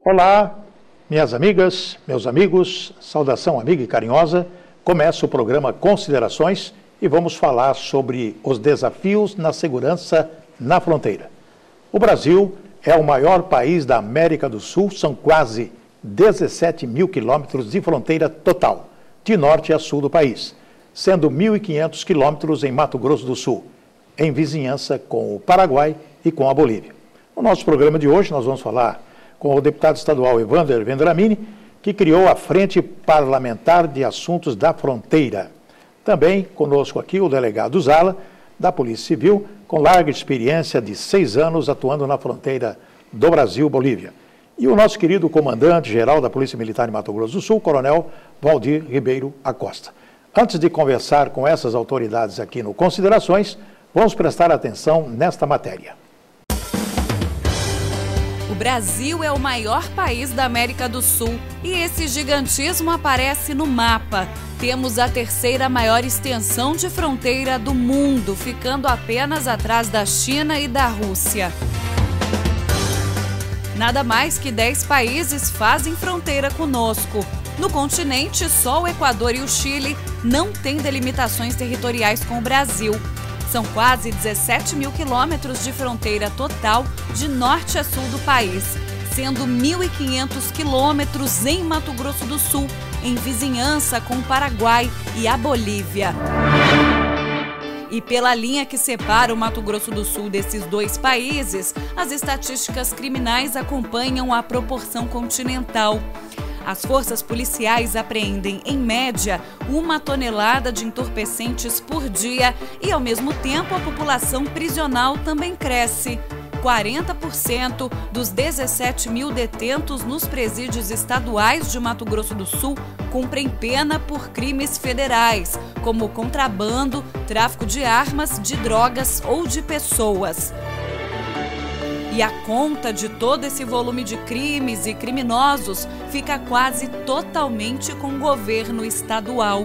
Olá, minhas amigas, meus amigos, saudação amiga e carinhosa. Começa o programa Considerações e vamos falar sobre os desafios na segurança na fronteira. O Brasil é o maior país da América do Sul, são quase 17 mil quilômetros de fronteira total, de norte a sul do país, sendo 1.500 quilômetros em Mato Grosso do Sul, em vizinhança com o Paraguai e com a Bolívia. No nosso programa de hoje nós vamos falar com o deputado estadual Evander Vendramini, que criou a Frente Parlamentar de Assuntos da Fronteira. Também conosco aqui o delegado Zala, da Polícia Civil, com larga experiência de 6 anos atuando na fronteira do Brasil-Bolívia. E o nosso querido comandante-geral da Polícia Militar de Mato Grosso do Sul, Coronel Valdir Ribeiro Acosta. Antes de conversar com essas autoridades aqui no Considerações, vamos prestar atenção nesta matéria. O Brasil é o maior país da América do Sul e esse gigantismo aparece no mapa. Temos a terceira maior extensão de fronteira do mundo, ficando apenas atrás da China e da Rússia. Nada mais que 10 países fazem fronteira conosco. No continente, só o Equador e o Chile não têm delimitações territoriais com o Brasil. São quase 17 mil quilômetros de fronteira total de norte a sul do país, sendo 1.500 quilômetros em Mato Grosso do Sul, em vizinhança com o Paraguai e a Bolívia. E pela linha que separa o Mato Grosso do Sul desses dois países, as estatísticas criminais acompanham a proporção continental. As forças policiais apreendem, em média, 1 tonelada de entorpecentes por dia e, ao mesmo tempo, a população prisional também cresce. 40% dos 17 mil detentos nos presídios estaduais de Mato Grosso do Sul cumprem pena por crimes federais, como contrabando, tráfico de armas, de drogas ou de pessoas. E a conta de todo esse volume de crimes e criminosos fica quase totalmente com o governo estadual.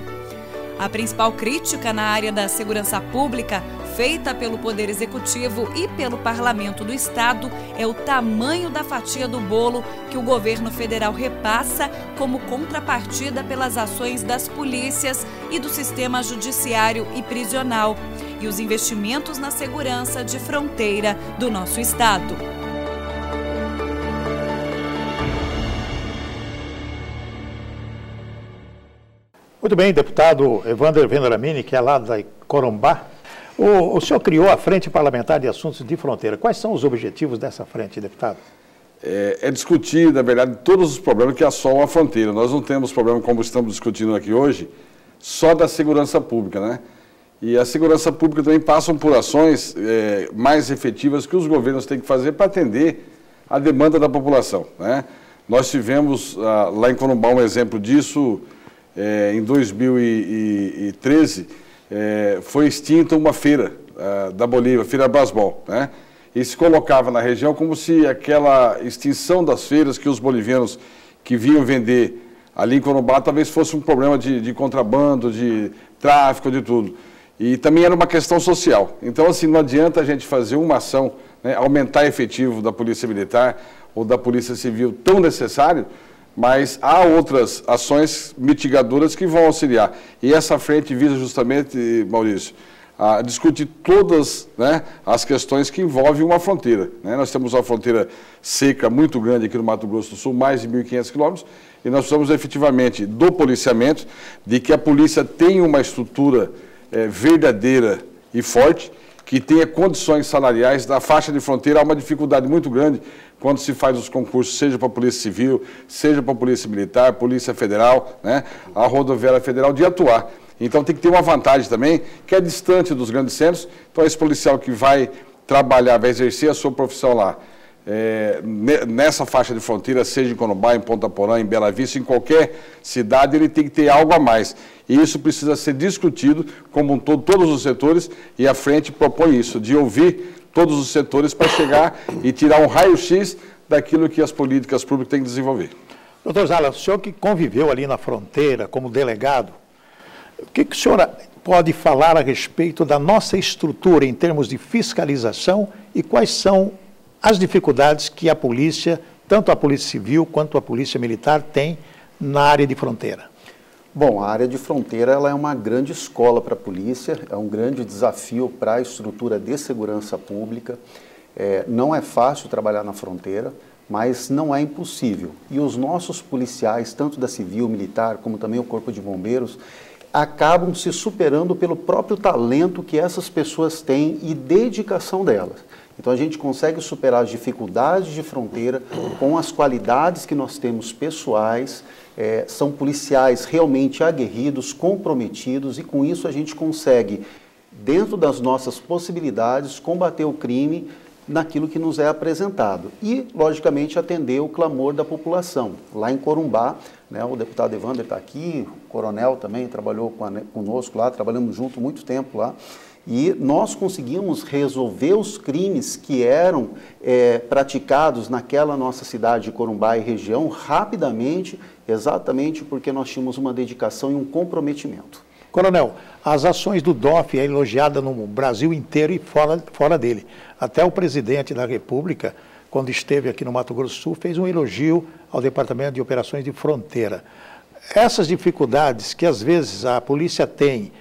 A principal crítica na área da segurança pública, feita pelo Poder Executivo e pelo Parlamento do Estado, é o tamanho da fatia do bolo que o governo federal repassa como contrapartida pelas ações das polícias e do sistema judiciário e prisional, e os investimentos na segurança de fronteira do nosso estado. Muito bem, deputado Evander Vendramini, que é lá da Corumbá. O senhor criou a Frente Parlamentar de Assuntos de Fronteira. Quais são os objetivos dessa frente, deputado? É discutir, na verdade, todos os problemas que assolam a fronteira. Nós não temos problema, como estamos discutindo aqui hoje, só da segurança pública, né? E a segurança pública também passam por ações mais efetivas que os governos têm que fazer para atender a demanda da população, né? Nós tivemos lá em Corumbá um exemplo disso. Em 2013, foi extinta uma feira da Bolívia, Feira Brasbol, né? E se colocava na região como se aquela extinção das feiras que os bolivianos que vinham vender ali em Corumbá talvez fosse um problema de contrabando, de tráfico, de tudo. E também era uma questão social. Então, assim, não adianta a gente fazer uma ação, né, aumentar efetivo da Polícia Militar ou da Polícia Civil tão necessário, mas há outras ações mitigadoras que vão auxiliar. E essa frente visa justamente, Maurício, a discutir todas, né, as questões que envolvem uma fronteira, né? Nós temos uma fronteira seca muito grande aqui no Mato Grosso do Sul, mais de 1.500 quilômetros, e nós precisamos efetivamente do policiamento, de que a polícia tenha uma estrutura verdadeira e forte, que tenha condições salariais. Da faixa de fronteira há uma dificuldade muito grande quando se faz os concursos, seja para a Polícia Civil, seja para a Polícia Militar, Polícia Federal, né, a Rodoviária Federal, de atuar. Então tem que ter uma vantagem também, que é distante dos grandes centros. Então esse policial que vai trabalhar, vai exercer a sua profissão lá, nessa faixa de fronteira, seja em Corumbá, em Ponta Porã, em Bela Vista, em qualquer cidade, ele tem que ter algo a mais. E isso precisa ser discutido como um todo, todos os setores, e a frente propõe isso, de ouvir todos os setores para chegar e tirar um raio-x daquilo que as políticas públicas têm que desenvolver. Doutor Zala, o senhor que conviveu ali na fronteira como delegado, o que o senhor pode falar a respeito da nossa estrutura em termos de fiscalização e quais são as dificuldades que a polícia tanto a Polícia Civil quanto a Polícia Militar tem na área de fronteira? Bom, a área de fronteira ela é uma grande escola para a polícia, é um grande desafio para a estrutura de segurança pública. Não é fácil trabalhar na fronteira, mas não é impossível. E os nossos policiais, tanto da Civil, Militar, como também o Corpo de Bombeiros, acabam se superando pelo próprio talento que essas pessoas têm e dedicação delas. Então a gente consegue superar as dificuldades de fronteira com as qualidades que nós temos pessoais. São policiais realmente aguerridos, comprometidos, e com isso a gente consegue, dentro das nossas possibilidades, combater o crime naquilo que nos é apresentado e, logicamente, atender o clamor da população. Lá em Corumbá, né, o deputado Evander está aqui, o coronel também trabalhou conosco lá, trabalhamos junto muito tempo lá, e nós conseguimos resolver os crimes que eram praticados naquela nossa cidade de Corumbá e região rapidamente, exatamente porque nós tínhamos uma dedicação e um comprometimento. Coronel, as ações do DOF é elogiada no Brasil inteiro e fora dele. Até o presidente da República, quando esteve aqui no Mato Grosso do Sul, fez um elogio ao Departamento de Operações de Fronteira. Essas dificuldades que às vezes a polícia tem,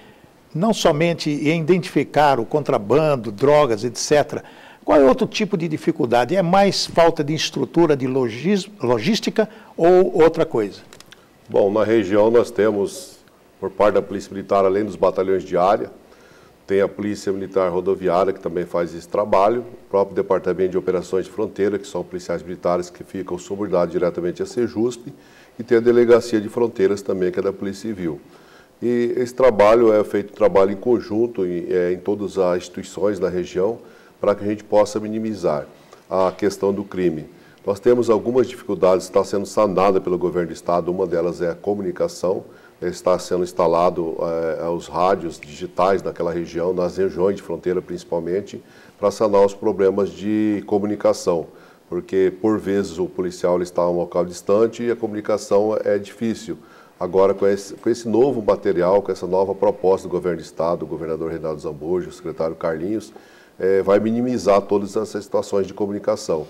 não somente em identificar o contrabando, drogas, etc., qual é outro tipo de dificuldade? É mais falta de estrutura, de logística ou outra coisa? Bom, na região nós temos, por parte da Polícia Militar, além dos batalhões de área, tem a Polícia Militar Rodoviária, que também faz esse trabalho, o próprio Departamento de Operações de Fronteira, que são policiais militares que ficam subordinados diretamente à Sejusp, e tem a Delegacia de Fronteiras também, que é da Polícia Civil. E esse trabalho é feito trabalho em conjunto em todas as instituições da região, para que a gente possa minimizar a questão do crime. Nós temos algumas dificuldades que estão sendo sanadas pelo governo do estado, uma delas é a comunicação, está sendo instalado os rádios digitais naquela região, nas regiões de fronteira principalmente, para sanar os problemas de comunicação, porque por vezes o policial está em um local distante e a comunicação é difícil. Agora, com esse novo material, com essa nova proposta do governo do estado, o governador Reinaldo Zambujo, o secretário Carlinhos, vai minimizar todas essas situações de comunicação.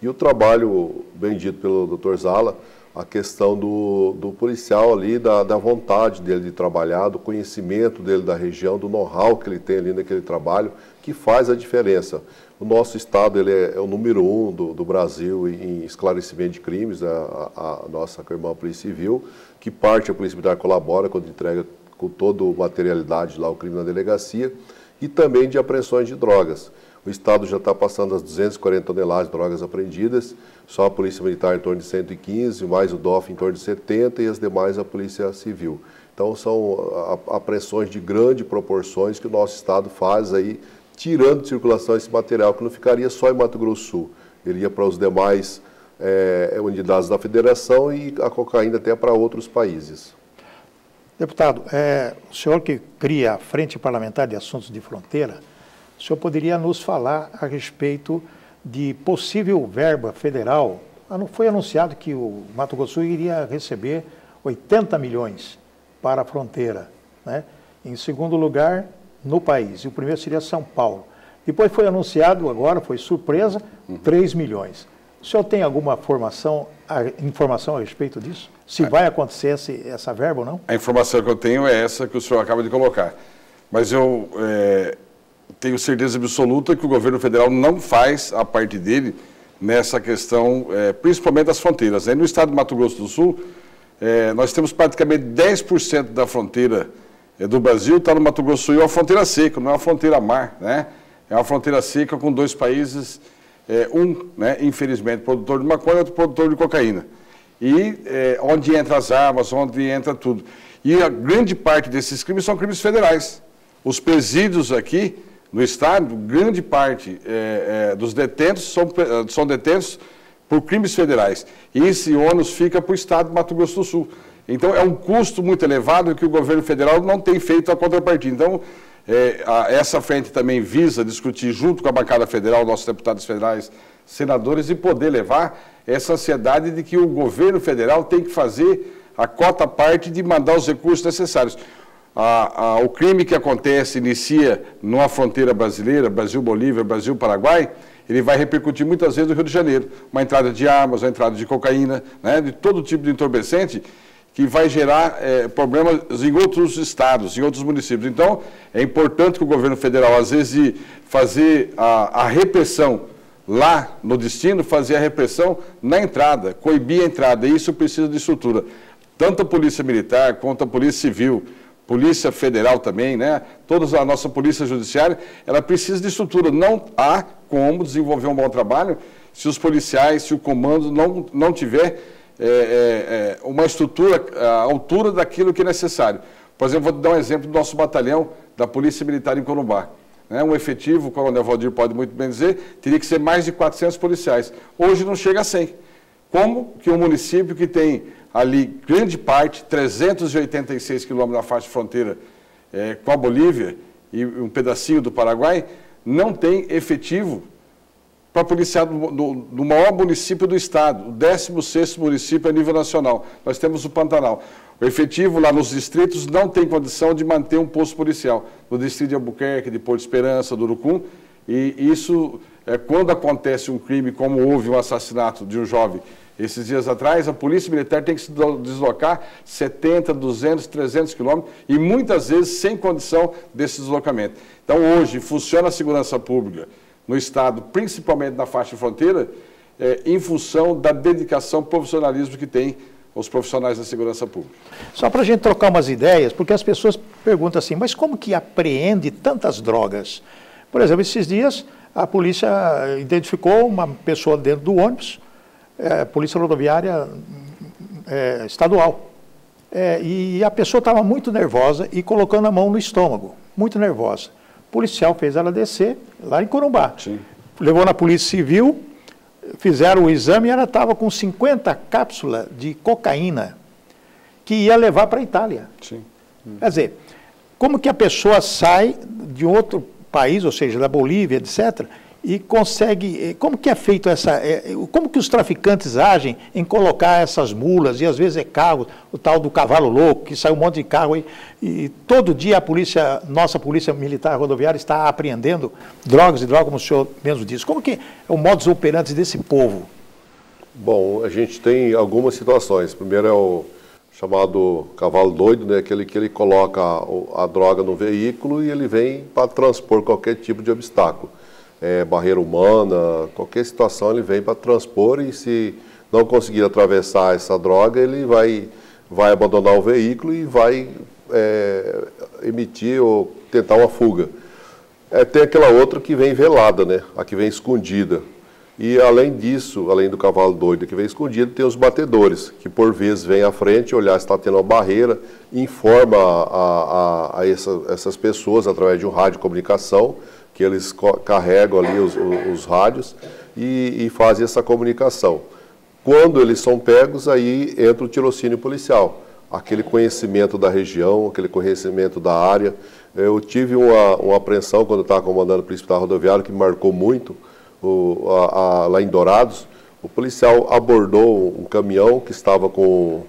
E o trabalho, bem dito pelo Dr. Zala, a questão do policial ali, da vontade dele de trabalhar, do conhecimento dele da região, do know-how que ele tem ali naquele trabalho, que faz a diferença. O nosso estado ele é o número 1 do Brasil em esclarecimento de crimes, a nossa irmã Polícia Civil, que parte a Polícia Militar colabora quando entrega com toda a materialidade lá o crime na delegacia, e também de apreensões de drogas. O estado já está passando as 240 toneladas de drogas apreendidas, só a Polícia Militar em torno de 115, mais o DOF em torno de 70 e as demais a Polícia Civil. Então são apreensões de grandes proporções que o nosso estado faz aí, tirando de circulação esse material, que não ficaria só em Mato Grosso do Sul. Ele ia para os demais unidades da federação e a cocaína até para outros países. Deputado, o senhor que cria a Frente Parlamentar de Assuntos de Fronteira, o senhor poderia nos falar a respeito de possível verba federal? Foi anunciado que o Mato Grosso do Sul iria receber 80 milhões para a fronteira, né? Em segundo lugar, no país. E o primeiro seria São Paulo. Depois foi anunciado, agora foi surpresa, 3 milhões. O senhor tem alguma informação a respeito disso? Se vai acontecer essa verba ou não? A informação que eu tenho é essa que o senhor acaba de colocar. Mas eu tenho certeza absoluta que o governo federal não faz a parte dele nessa questão, principalmente das fronteiras. No estado de Mato Grosso do Sul, nós temos praticamente 10% da fronteira do Brasil está no Mato Grosso do Sul, e é uma fronteira seca, não é uma fronteira mar, né? É uma fronteira seca com dois países, né, infelizmente, produtor de maconha e outro produtor de cocaína. E onde entra as armas, onde entra tudo. E a grande parte desses crimes são crimes federais. Os presídios aqui no estado, grande parte dos detentos são detentos por crimes federais. E esse ônus fica para o estado de Mato Grosso do Sul. Então é um custo muito elevado que o governo federal não tem feito a contrapartida. Então essa frente também visa discutir junto com a bancada federal, nossos deputados federais, senadores, e poder levar essa ansiedade de que o governo federal tem que fazer a cota parte de mandar os recursos necessários. O crime que acontece, inicia numa fronteira brasileira, Brasil-Bolívia, Brasil-Paraguai, ele vai repercutir muitas vezes no Rio de Janeiro. Uma entrada de armas, uma entrada de cocaína, né, de todo tipo de entorpecente, que vai gerar problemas em outros estados, em outros municípios. Então, é importante que o governo federal, às vezes, fazer a repressão lá no destino, fazer a repressão na entrada, coibir a entrada. E isso precisa de estrutura. Tanto a Polícia Militar quanto a Polícia Civil, Polícia Federal também, né? Toda a nossa Polícia Judiciária, ela precisa de estrutura. Não há como desenvolver um bom trabalho se os policiais, se o comando não tiver uma estrutura à altura daquilo que é necessário. Por exemplo, vou dar um exemplo do nosso batalhão da Polícia Militar em Corumbá. Um efetivo, o Coronel Valdir pode muito bem dizer, teria que ser mais de 400 policiais. Hoje não chega a 100. Como que um município que tem ali grande parte, 386 quilômetros na faixa de fronteira com a Bolívia e um pedacinho do Paraguai, não tem efetivo para policiar do maior município do estado, o 16º município a nível nacional. Nós temos o Pantanal. O efetivo lá nos distritos não tem condição de manter um posto policial. No distrito de Albuquerque, de Porto Esperança, do Urucum, e isso, quando acontece um crime, como houve um assassinato de um jovem esses dias atrás, a Polícia Militar tem que se deslocar 70, 200, 300 quilômetros e muitas vezes sem condição desse deslocamento. Então hoje funciona a segurança pública no estado, principalmente na faixa de fronteira, em função da dedicação, profissionalismo que tem os profissionais da segurança pública. Só para a gente trocar umas ideias, porque as pessoas perguntam assim, mas como que apreende tantas drogas? Por exemplo, esses dias a polícia identificou uma pessoa dentro do ônibus, Polícia Rodoviária Estadual, e a pessoa estava muito nervosa e colocando a mão no estômago, muito nervosa. O policial fez ela descer lá em Corumbá. Sim. Levou na Polícia Civil, fizeram o exame e ela estava com 50 cápsulas de cocaína que ia levar para a Itália. Sim. Quer dizer, como que a pessoa sai de outro país, ou seja, da Bolívia, etc., e consegue, como que é feito como que os traficantes agem em colocar essas mulas, e às vezes carro, o tal do cavalo louco, que sai um monte de carro, e todo dia nossa Polícia Militar Rodoviária está apreendendo drogas, como o senhor mesmo disse. Como que é o modus operandi desse povo? Bom, a gente tem algumas situações. Primeiro é o chamado cavalo doido, né? Aquele que ele coloca a droga no veículo e ele vem para transpor qualquer tipo de obstáculo. Barreira humana, qualquer situação ele vem para transpor, e se não conseguir atravessar essa droga, ele vai abandonar o veículo e vai emitir ou tentar uma fuga. Tem aquela outra que vem velada, né? A que vem escondida. E além disso, além do cavalo doido que vem escondido, tem os batedores, que por vezes vêm à frente, olhar se está tendo uma barreira, informa a essas pessoas através de um rádio de comunicação, que eles carregam ali os rádios e fazem essa comunicação. Quando eles são pegos, aí entra o tirocínio policial, aquele conhecimento da região, aquele conhecimento da área. Eu tive uma apreensão quando eu estava comandando o Polícia Militar Rodoviária, que me marcou muito, lá em Dourados. O policial abordou um caminhão que estava com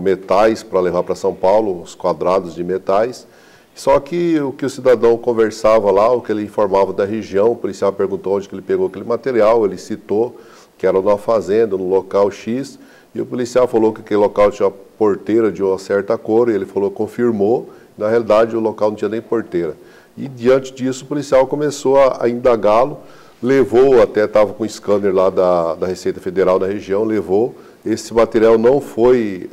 metais para levar para São Paulo, os quadrados de metais. Só que o que o cidadão conversava lá, o que ele informava da região, o policial perguntou onde que ele pegou aquele material, ele citou que era numa fazenda, no local X, e o policial falou que aquele local tinha porteira de uma certa cor, e ele falou, confirmou, na realidade o local não tinha nem porteira. E diante disso o policial começou a indagá-lo, levou, até estava com o scanner lá da Receita Federal da região, levou, esse material não foi,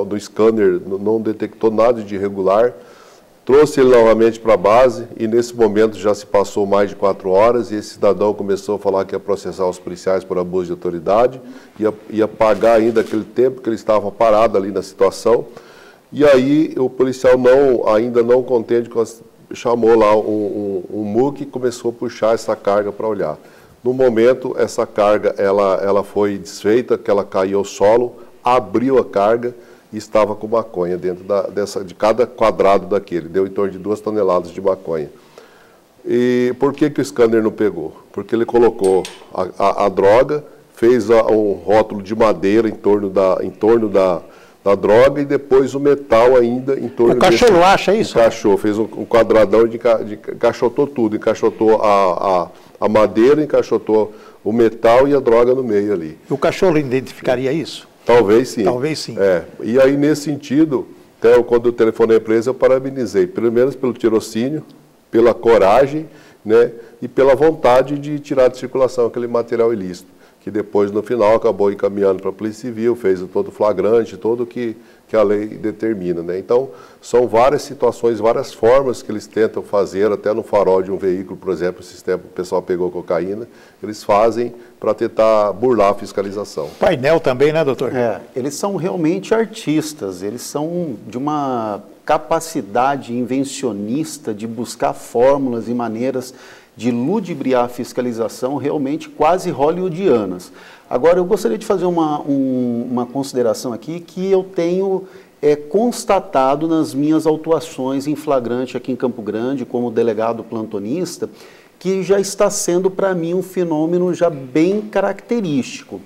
do scanner não detectou nada de irregular, trouxe ele novamente para a base e nesse momento já se passou mais de 4 horas e esse cidadão começou a falar que ia processar os policiais por abuso de autoridade, ia pagar ainda aquele tempo que ele estava parado ali na situação. E aí o policial ainda não contente, chamou lá um MUC e começou a puxar essa carga para olhar. No momento, essa carga ela foi desfeita, que ela caiu ao solo, abriu a carga, e estava com maconha dentro de cada quadrado daquele, deu em torno de 2 toneladas de maconha. E por que o scanner não pegou? Porque ele colocou a droga, fez um rótulo de madeira em torno da droga e depois o metal ainda em torno desse... Encaixou, acha isso? Encaixou, fez um quadradão, encaixotou tudo, encaixotou a madeira, encaixotou o metal e a droga no meio ali. O cachorro identificaria isso? Talvez sim. Talvez sim. E aí, nesse sentido, até quando eu telefonei a empresa, eu parabenizei, pelo menos pelo tirocínio, pela coragem, né, e pela vontade de tirar de circulação aquele material ilícito, que depois, no final, acabou encaminhando para a Polícia Civil, fez todo o flagrante, todo o que a lei determina, né? Então, são várias situações, várias formas que eles tentam fazer, até no farol de um veículo, por exemplo, o sistema que o pessoal pegou cocaína, eles fazem para tentar burlar a fiscalização. Painel também, né, doutor? Eles são realmente artistas, eles são de uma capacidade invencionista de buscar fórmulas e maneiras de ludibriar a fiscalização realmente quase hollywoodianas. Agora, eu gostaria de fazer uma consideração aqui que eu tenho constatado nas minhas autuações em flagrante aqui em Campo Grande, como delegado plantonista, que já está sendo para mim um fenômeno já bem característico.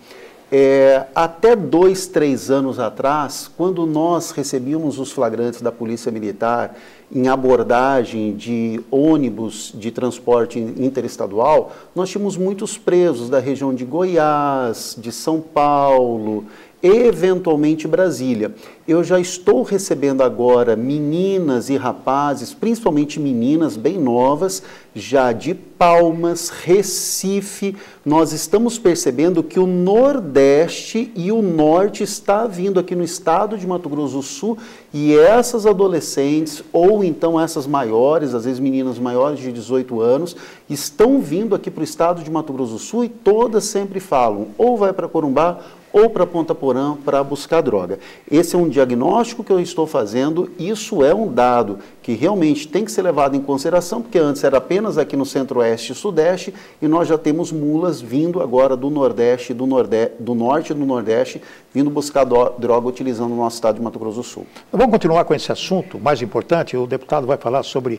Até 2, 3 anos atrás, quando nós recebíamos os flagrantes da Polícia Militar em abordagem de ônibus de transporte interestadual, nós tínhamos muitos presos da região de Goiás, de São Paulo, eventualmente Brasília. Eu já estou recebendo agora meninas e rapazes, principalmente meninas bem novas, já de Palmas, Recife. Nós estamos percebendo que o Nordeste e o Norte está vindo aqui no estado de Mato Grosso do Sul, e essas adolescentes, ou então essas maiores, às vezes meninas maiores de 18 anos, estão vindo aqui para o estado de Mato Grosso do Sul e todas sempre falam, ou vai para Corumbá, ou para Ponta Porã para buscar droga. Esse é um diagnóstico que eu estou fazendo, isso é um dado que realmente tem que ser levado em consideração, porque antes era apenas aqui no Centro-Oeste e Sudeste, e nós já temos mulas vindo agora do Nordeste, do Norte e do Nordeste, vindo buscar droga utilizando o nosso estado de Mato Grosso do Sul. Vamos continuar com esse assunto mais importante, o deputado vai falar sobre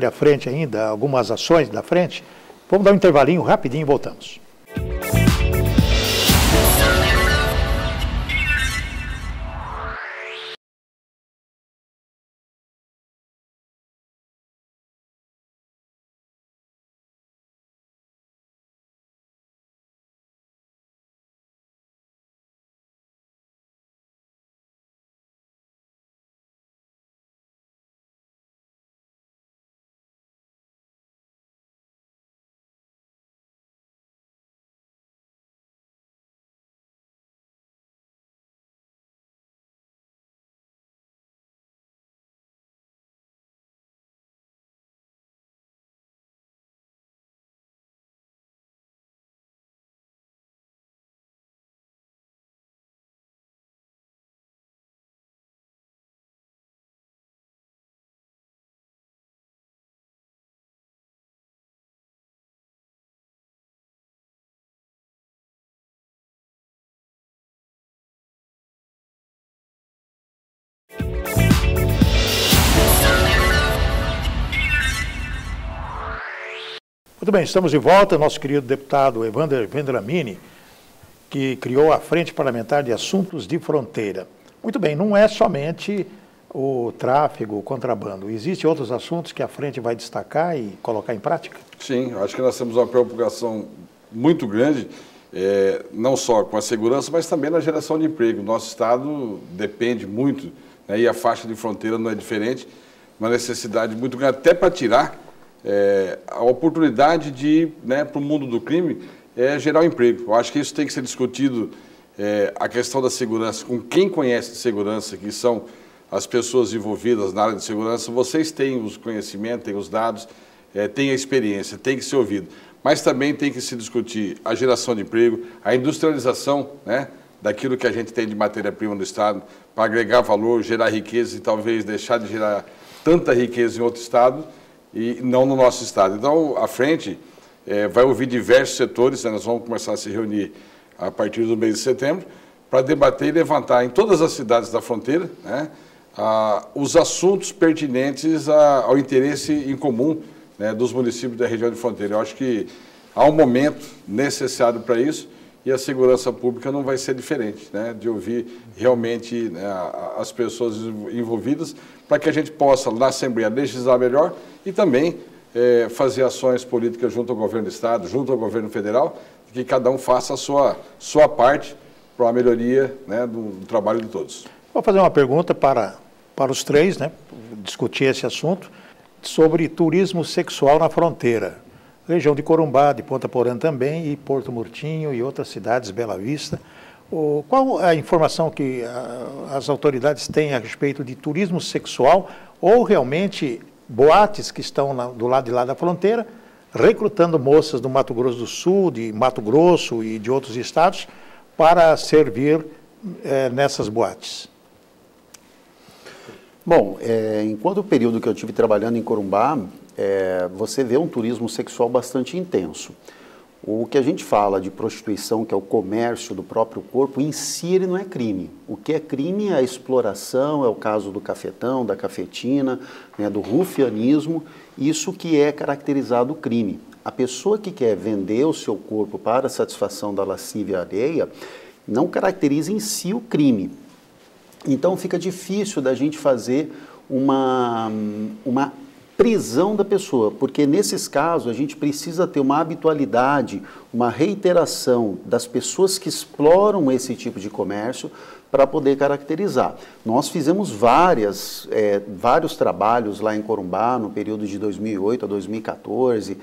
a frente ainda, algumas ações da frente. Vamos dar um intervalinho rapidinho e voltamos. Muito bem, estamos de volta. Nosso querido deputado Evander Vendramini, que criou a Frente Parlamentar de Assuntos de Fronteira. Muito bem, não é somente o tráfego, o contrabando. Existem outros assuntos que a frente vai destacar e colocar em prática? Sim, acho que nós temos uma preocupação muito grande, não só com a segurança, mas também na geração de emprego. Nosso estado depende muito, né, e a faixa de fronteira não é diferente, uma necessidade muito grande, até para tirar a oportunidade de, né, para o mundo do crime, gerar um emprego. Eu acho que isso tem que ser discutido, a questão da segurança, com quem conhece de segurança, que são as pessoas envolvidas na área de segurança. Vocês têm os conhecimentos, têm os dados, têm a experiência, tem que ser ouvido. Mas também tem que se discutir a geração de emprego, a industrialização, né, daquilo que a gente tem de matéria-prima no estado, para agregar valor, gerar riqueza e talvez deixar de gerar tanta riqueza em outro estado e não no nosso estado. Então, a frente vai ouvir diversos setores, né? Nós vamos começar a se reunir a partir do mês de setembro, para debater e levantar em todas as cidades da fronteira, né, os assuntos pertinentes ao interesse em comum, né, dos municípios da região de fronteira. Eu acho que há um momento necessário para isso e a segurança pública não vai ser diferente, né, de ouvir realmente, né, as pessoas envolvidas, para que a gente possa, na Assembleia, legislar melhor e também fazer ações políticas junto ao governo do Estado, junto ao governo federal, que cada um faça a sua parte para a melhoria, né, do trabalho de todos. Vou fazer uma pergunta para os três, né, discutir esse assunto, sobre turismo sexual na fronteira. Região de Corumbá, de Ponta Porã também, e Porto Murtinho e outras cidades, Bela Vista. Qual a informação que as autoridades têm a respeito de turismo sexual ou realmente boates que estão do lado de lá da fronteira, recrutando moças do Mato Grosso do Sul, de Mato Grosso e de outros estados para servir nessas boates? Bom, enquanto o período que eu tive trabalhando em Corumbá, você vê um turismo sexual bastante intenso. O que a gente fala de prostituição, que é o comércio do próprio corpo, em si ele não é crime. O que é crime é a exploração, é o caso do cafetão, da cafetina, né, do rufianismo, isso que é caracterizado crime. A pessoa que quer vender o seu corpo para a satisfação da lascívia alheia não caracteriza em si o crime. Então fica difícil da gente fazer uma prisão da pessoa, porque nesses casos a gente precisa ter uma habitualidade, uma reiteração das pessoas que exploram esse tipo de comércio para poder caracterizar. Nós fizemos vários trabalhos lá em Corumbá, no período de 2008 a 2014,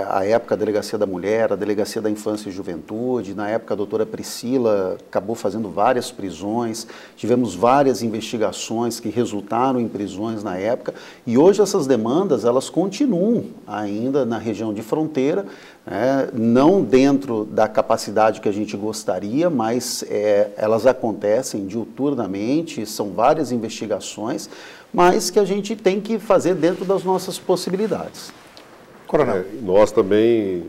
a época a Delegacia da Mulher, a Delegacia da Infância e Juventude, na época a doutora Priscila acabou fazendo várias prisões, tivemos várias investigações que resultaram em prisões na época, e hoje essas demandas elas continuam ainda na região de fronteira, não dentro da capacidade que a gente gostaria, mas elas acontecem diuturnamente, são várias investigações, mas que a gente tem que fazer dentro das nossas possibilidades. Coronel. Nós também,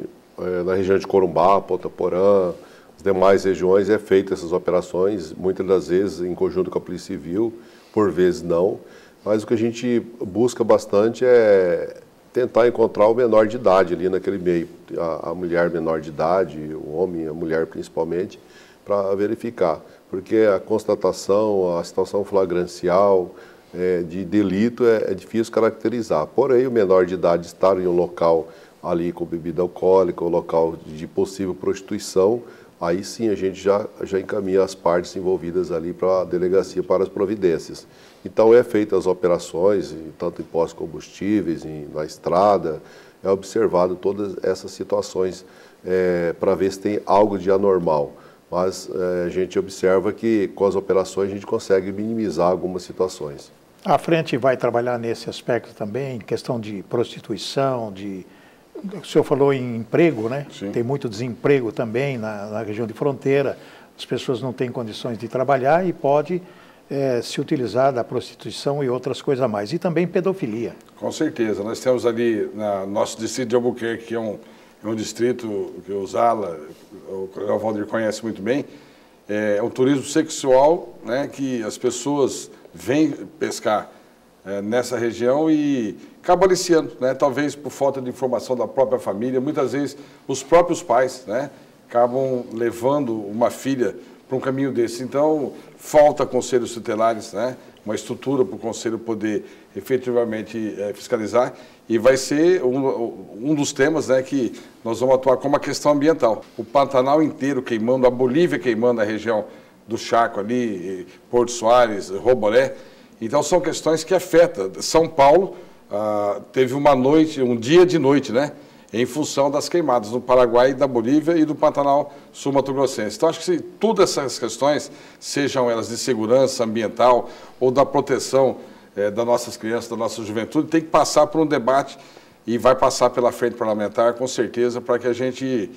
na região de Corumbá, Ponta Porã, as demais regiões, feitas essas operações, muitas das vezes em conjunto com a Polícia Civil, por vezes não, mas o que a gente busca bastante é tentar encontrar o menor de idade ali naquele meio, a mulher menor de idade, o homem, a mulher principalmente, para verificar, porque a constatação, a situação flagrancial de delito é difícil caracterizar, porém o menor de idade estar em um local ali com bebida alcoólica, um local de possível prostituição, aí sim a gente já encaminha as partes envolvidas ali para a delegacia para as providências. Então feitas as operações, tanto em postos de combustíveis, na estrada, observado todas essas situações para ver se tem algo de anormal. Mas a gente observa que com as operações a gente consegue minimizar algumas situações. A frente vai trabalhar nesse aspecto também, questão de prostituição, o senhor falou em emprego, né? Sim. Tem muito desemprego também na região de fronteira, as pessoas não têm condições de trabalhar e pode se utilizar da prostituição e outras coisas a mais. E também pedofilia. Com certeza. Nós temos ali, nosso distrito de Albuquerque, que é um distrito que o Zala, o Coronel Valdir conhece muito bem, é um turismo sexual, né, que as pessoas vêm pescar nessa região e acabam aliciando, né, talvez por falta de informação da própria família, muitas vezes os próprios pais, né, acabam levando uma filha para um caminho desse. Então, falta conselhos tutelares, né, uma estrutura para o conselho poder efetivamente fiscalizar, e vai ser um dos temas, né, que nós vamos atuar como a questão ambiental. O Pantanal inteiro queimando, a Bolívia queimando a região do Chaco ali, Porto Soares, Roboré. Então são questões que afetam. São Paulo teve um dia de noite, né, em função das queimadas do Paraguai, da Bolívia e do Pantanal Sul-Mato-Grossense. Então acho que se todas essas questões, sejam elas de segurança ambiental ou da proteção das nossas crianças, da nossa juventude, tem que passar por um debate e vai passar pela frente parlamentar, com certeza, para que a gente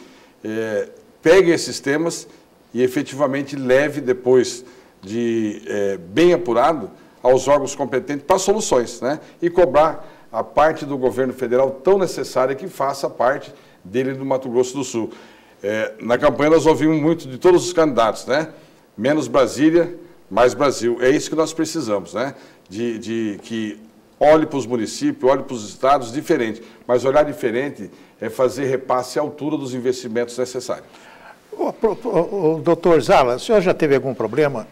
pegue esses temas e efetivamente leve depois de bem apurado aos órgãos competentes para soluções, né? E cobrar a parte do governo federal tão necessária que faça parte dele no Mato Grosso do Sul. Na campanha nós ouvimos muito de todos os candidatos, né? Menos Brasília, mais Brasil. É isso que nós precisamos, né? De que olhe para os municípios, olhe para os estados diferente, mas olhar diferente é fazer repasse à altura dos investimentos necessários. Doutor Zala, o senhor já teve algum problema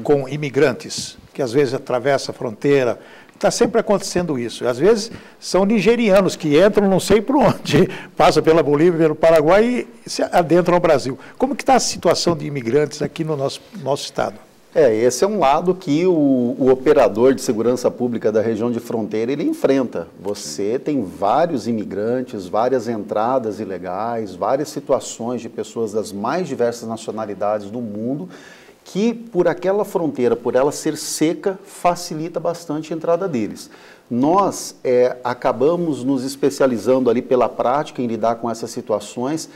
com imigrantes que às vezes atravessam a fronteira, está sempre acontecendo isso. Às vezes são nigerianos que entram não sei por onde, passam pela Bolívia, pelo Paraguai e se adentram ao Brasil. Como que está a situação de imigrantes aqui no nosso estado? Esse é um lado que o operador de segurança pública da região de fronteira, ele enfrenta. Você tem vários imigrantes, várias entradas ilegais, várias situações de pessoas das mais diversas nacionalidades do mundo, que por aquela fronteira, por ela ser seca, facilita bastante a entrada deles. Nós acabamos nos especializando ali pela prática em lidar com essas situações,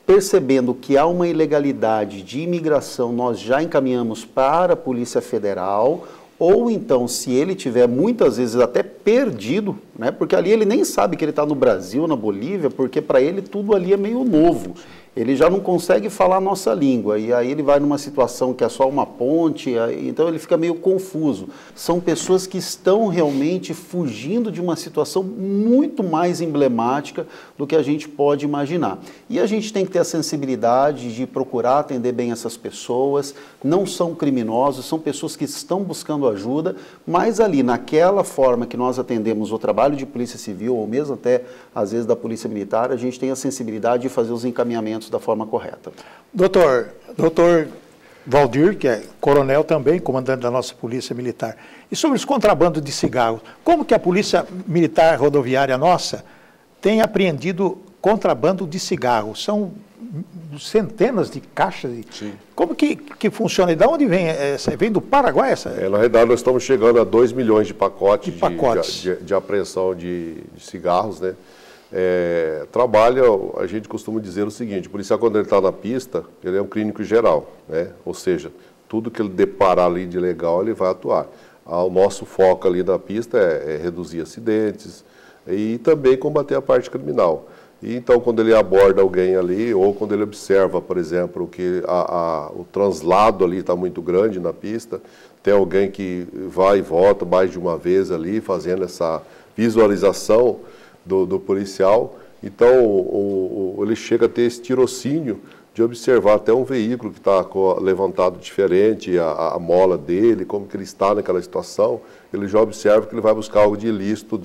percebendo que há uma ilegalidade de imigração, nós já encaminhamos para a Polícia Federal, ou então, se ele tiver muitas vezes até perdido, né, porque ali ele nem sabe que ele está no Brasil, na Bolívia, porque para ele tudo ali é meio novo. Ele já não consegue falar a nossa língua, e aí ele vai numa situação que é só uma ponte, então ele fica meio confuso. São pessoas que estão realmente fugindo de uma situação muito mais emblemática do que a gente pode imaginar. E a gente tem que ter a sensibilidade de procurar atender bem essas pessoas, não são criminosos, são pessoas que estão buscando ajuda, mas ali naquela forma que nós atendemos o trabalho de Polícia Civil, ou mesmo até às vezes da Polícia Militar, a gente tem a sensibilidade de fazer os encaminhamentos da forma correta. Doutor Valdir, que é coronel também, comandante da nossa Polícia Militar, e sobre os contrabandos de cigarros, como que a Polícia Militar Rodoviária nossa tem apreendido contrabando de cigarros? São centenas de caixas. Sim. Como que funciona? E de onde vem? Vem do Paraguai essa? Na realidade, nós estamos chegando a 2 milhões de pacotes de apreensão de cigarros, né? A gente costuma dizer o seguinte: o policial, quando ele está na pista, ele é um clínico geral, né? Ou seja, tudo que ele deparar ali de legal, ele vai atuar. O nosso foco ali na pista é reduzir acidentes e também combater a parte criminal. E então, quando ele aborda alguém ali, ou quando ele observa, por exemplo, que o translado ali está muito grande na pista, tem alguém que vai e volta mais de uma vez ali, fazendo essa visualização do policial, então ele chega a ter esse tirocínio de observar até um veículo que está levantado diferente, a mola dele, como que ele está naquela situação, ele já observa que ele vai buscar algo de ilícito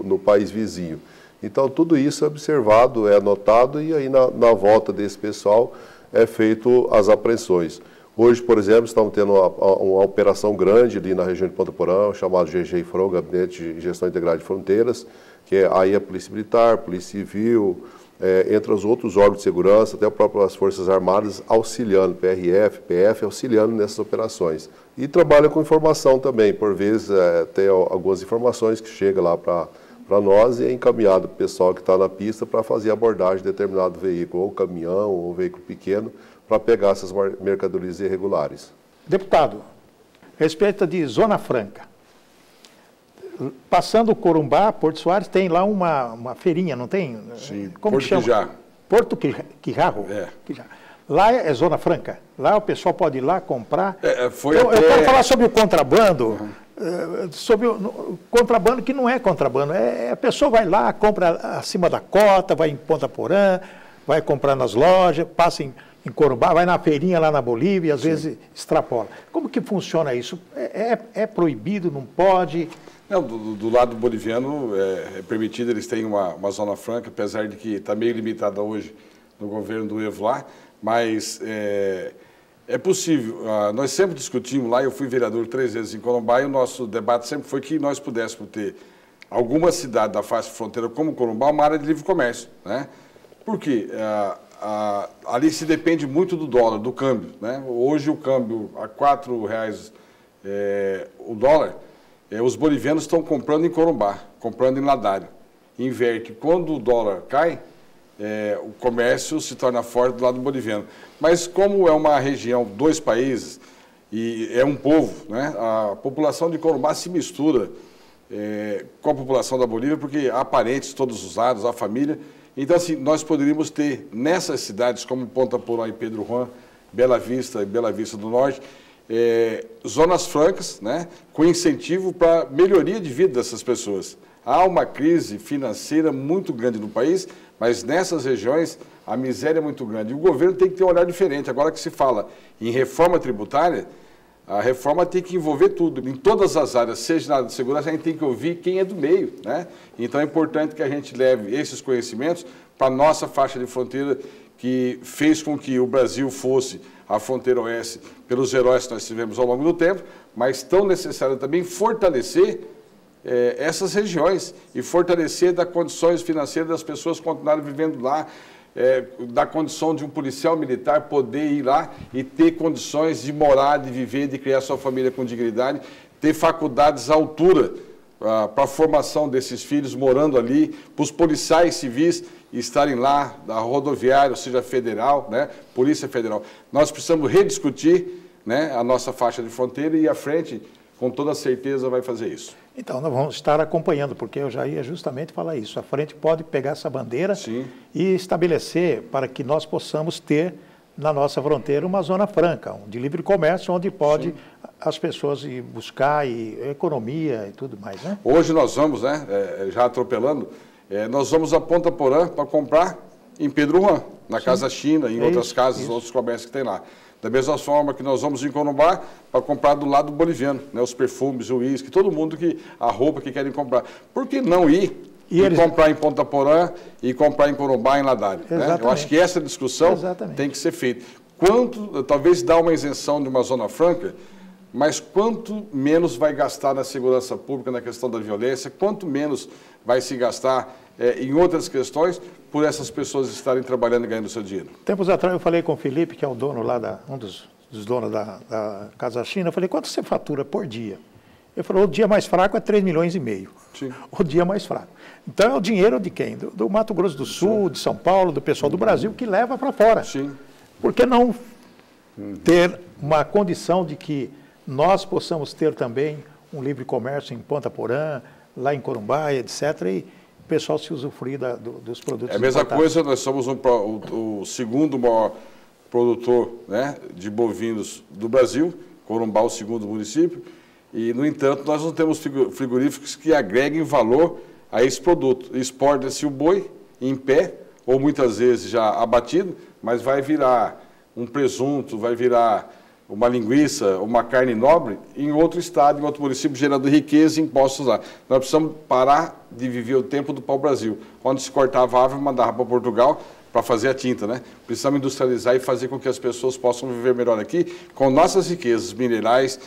no país vizinho. Então tudo isso é observado, é anotado, e aí na volta desse pessoal é feito as apreensões. Hoje, por exemplo, estamos tendo uma operação grande ali na região de Ponta Porã, chamado GGIFRO, Gabinete de Gestão Integrada de Fronteiras, que aí a Polícia Militar, Polícia Civil, entre os outros órgãos de segurança, até as Forças Armadas auxiliando, PRF, PF, auxiliando nessas operações. E trabalha com informação também, por vezes tem algumas informações que chegam lá para nós e é encaminhado para o pessoal que está na pista para fazer a abordagem de determinado veículo, ou caminhão, ou veículo pequeno, para pegar essas mercadorias irregulares. Deputado, respeito de Zona Franca. Passando o Corumbá, Porto Soares, tem lá uma feirinha, não tem? Sim, como Porto Quijá. Porto Quijarro? Quijá. Lá é Zona Franca? Lá o pessoal pode ir lá comprar? Eu quero falar sobre o contrabando, sobre o contrabando que não é contrabando. A pessoa vai lá, compra acima da cota, vai em Ponta Porã, vai comprar nas lojas, passa em Corumbá, vai na feirinha lá na Bolívia, às vezes extrapola. Como que funciona isso? É proibido, não pode? Não, do lado boliviano é permitido, eles têm uma zona franca, apesar de que está meio limitada hoje no governo do Evo lá, mas é possível. Nós sempre discutimos lá, eu fui vereador 3 vezes em Corumbá, e o nosso debate sempre foi que nós pudéssemos ter alguma cidade da face fronteira como Corumbá, uma área de livre comércio, né? Por quê? Ali se depende muito do dólar, do câmbio, né? Hoje o câmbio a R$4 o dólar, os bolivianos estão comprando em Corumbá, comprando em Ladário. Inverte. Quando o dólar cai, o comércio se torna forte do lado boliviano. Mas como é uma região, 2 países, e é um povo, né? A população de Corumbá se mistura com a população da Bolívia, porque há parentes todos usados, há família. Então, assim, nós poderíamos ter nessas cidades como Ponta Porã e Pedro Juan, Bela Vista e Bela Vista do Norte, zonas francas, né, com incentivo para melhoria de vida dessas pessoas. Há uma crise financeira muito grande no país, mas nessas regiões a miséria é muito grande. E o governo tem que ter um olhar diferente. Agora que se fala em reforma tributária, A reforma tem que envolver tudo, em todas as áreas, seja na área de segurança, a gente tem que ouvir quem é do meio, né? Então é importante que a gente leve esses conhecimentos para a nossa faixa de fronteira, que fez com que o Brasil fosse a fronteira oeste pelos heróis que nós tivemos ao longo do tempo, mas tão necessário também fortalecer essas regiões e fortalecer das condições financeiras das pessoas continuarem vivendo lá, da condição de um policial militar poder ir lá e ter condições de morar, de viver, de criar sua família com dignidade, ter faculdades à altura para a formação desses filhos morando ali, para os policiais civis estarem lá, da rodoviária, ou seja, federal, né, Polícia Federal. Nós precisamos rediscutir, né, a nossa faixa de fronteira e a frente, com toda certeza, vai fazer isso. Então, nós vamos estar acompanhando, porque eu já ia justamente falar isso. A frente pode pegar essa bandeira Sim. e estabelecer para que nós possamos ter na nossa fronteira uma zona franca, de livre comércio, onde pode as pessoas ir buscar economia e tudo mais, né? Hoje nós vamos, né, já atropelando, nós vamos a Ponta Porã para comprar em Pedro Juan, na Casa China, em outras casas, outros comércios que tem lá. Da mesma forma que nós vamos em Corumbá para comprar do lado boliviano, né, os perfumes, o uísque, todo mundo a roupa que querem comprar. Por que não ir e comprar em Ponta Porã e comprar em Corumbá, em Ladário? Né? Eu acho que essa discussão tem que ser feita. Talvez dar uma isenção de uma zona franca, mas quanto menos vai gastar na segurança pública, na questão da violência, quanto menos vai se gastar em outras questões, por essas pessoas estarem trabalhando e ganhando seu dinheiro. Tempos atrás eu falei com o Felipe, que é o dono lá, um dos donos da Casa China, eu falei, quanto você fatura por dia? Ele falou, o dia mais fraco é 3,5 milhões. Sim. O dia mais fraco. Então é o dinheiro de quem? Do Mato Grosso do Sul, Sim. de São Paulo, do pessoal do Brasil, que leva para fora. Sim. Por que não ter uma condição de que nós possamos ter também um livre comércio em Ponta Porã, lá em Corumbá, etc., e o pessoal se usufruir dos produtos. É a mesma coisa, nós somos o segundo maior produtor, né, de bovinos do Brasil, Corumbá o segundo município, e, no entanto, nós não temos frigoríficos que agreguem valor a esse produto. Exporta-se o boi em pé, ou muitas vezes já abatido, mas vai virar um presunto, vai virar uma linguiça, uma carne nobre, em outro estado, em outro município, gerando riqueza e impostos lá. Nós precisamos parar de viver o tempo do pau-brasil, onde se cortava a árvore e mandava para Portugal para fazer a tinta, né? Precisamos industrializar e fazer com que as pessoas possam viver melhor aqui, com nossas riquezas minerais,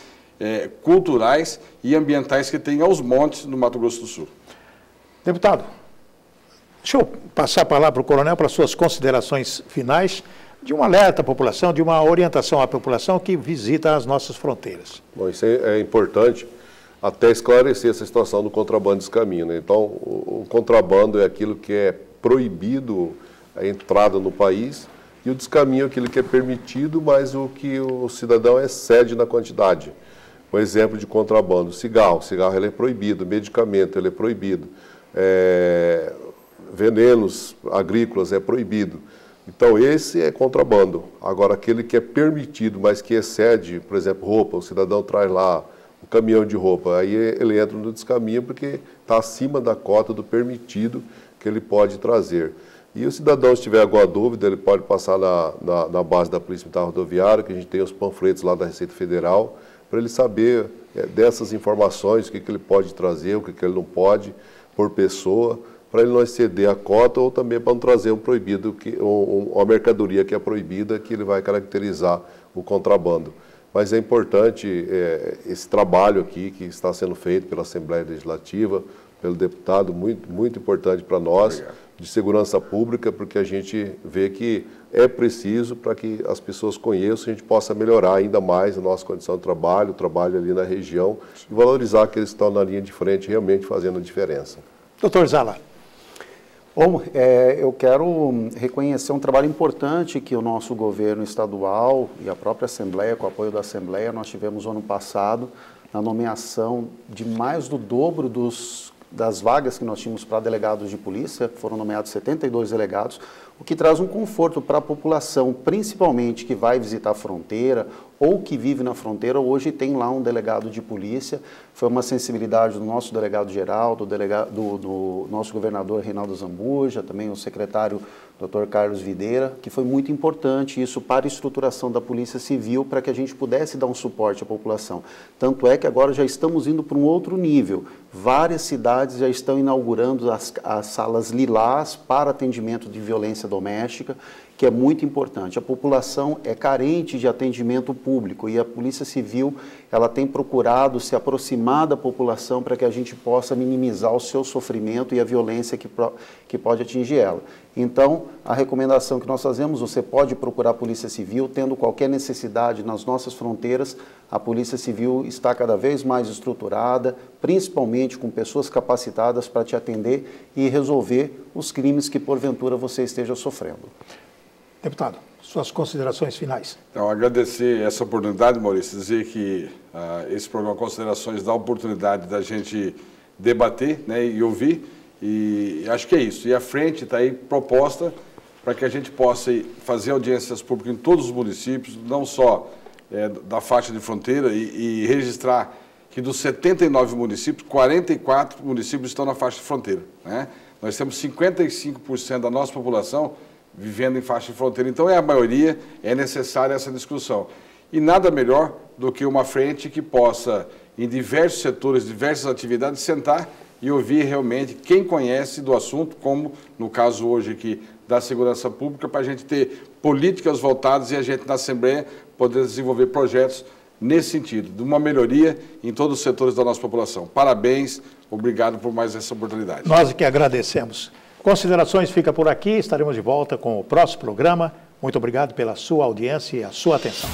culturais e ambientais que tem aos montes no Mato Grosso do Sul. Deputado, deixa eu passar a palavra para o coronel para suas considerações finais, de um alerta à população, de uma orientação à população que visita as nossas fronteiras. Bom, isso é importante até esclarecer essa situação do contrabando de descaminho, né? Então, o contrabando é aquilo que é proibido a entrada no país e o descaminho é aquilo que é permitido, mas o que o cidadão excede na quantidade. Um exemplo de contrabando, cigarro ele é proibido, medicamento ele é proibido, venenos agrícolas é proibido. Então, esse é contrabando. Agora, aquele que é permitido, mas que excede, por exemplo, roupa, o cidadão traz lá um caminhão de roupa, aí ele entra no descaminho porque está acima da cota do permitido que ele pode trazer. E o cidadão, se tiver alguma dúvida, ele pode passar na base da Polícia Militar Rodoviária, que a gente tem os panfletos lá da Receita Federal, para ele saber dessas informações, o que ele pode trazer, o que ele não pode, por pessoa, para ele não exceder a cota ou também para não trazer um proibido, uma mercadoria que é proibida, que ele vai caracterizar o contrabando. Mas é importante esse trabalho aqui que está sendo feito pela Assembleia Legislativa, pelo deputado, muito importante para nós, Obrigado. De segurança pública, porque a gente vê que é preciso para que as pessoas conheçam, a gente possa melhorar ainda mais a nossa condição de trabalho, o trabalho ali na região, e valorizar aqueles que estão na linha de frente realmente fazendo a diferença. Doutor Zala. Bom, eu quero reconhecer um trabalho importante que o nosso governo estadual e a própria Assembleia, com o apoio da Assembleia, nós tivemos no ano passado, na nomeação de mais do dobro das vagas que nós tínhamos para delegados de polícia, foram nomeados 72 delegados, o que traz um conforto para a população, principalmente que vai visitar a fronteira ou que vive na fronteira, hoje tem lá um delegado de polícia. Foi uma sensibilidade do nosso delegado-geral, do nosso governador Reinaldo Zambuja, também o secretário Dr. Carlos Videira, que foi muito importante isso para a estruturação da Polícia Civil, para que a gente pudesse dar um suporte à população. Tanto é que agora já estamos indo para um outro nível. Várias cidades já estão inaugurando as salas lilás para atendimento de violência doméstica, que é muito importante. A população é carente de atendimento público e a Polícia Civil ela tem procurado se aproximar da população para que a gente possa minimizar o seu sofrimento e a violência que pode atingir ela. Então, a recomendação que nós fazemos, você pode procurar a Polícia Civil, tendo qualquer necessidade nas nossas fronteiras, a Polícia Civil está cada vez mais estruturada, principalmente com pessoas capacitadas para te atender e resolver os crimes que porventura você esteja sofrendo. Deputado, suas considerações finais. Então, agradecer essa oportunidade, Maurício, dizer que esse programa Considerações dá a oportunidade da gente debater, né, e ouvir, e acho que é isso. E a frente está aí proposta para que a gente possa fazer audiências públicas em todos os municípios, não só da faixa de fronteira, e registrar que dos 79 municípios, 44 municípios estão na faixa de fronteira, né? Nós temos 55% da nossa população vivendo em faixa de fronteira. Então, é a maioria, é necessária essa discussão. E nada melhor do que uma frente que possa, em diversos setores, diversas atividades, sentar e ouvir realmente quem conhece do assunto, como no caso hoje aqui da segurança pública, para a gente ter políticas voltadas e a gente na Assembleia poder desenvolver projetos nesse sentido, de uma melhoria em todos os setores da nossa população. Parabéns, obrigado por mais essa oportunidade. Nós que agradecemos. Considerações fica por aqui, estaremos de volta com o próximo programa. Muito obrigado pela sua audiência e a sua atenção.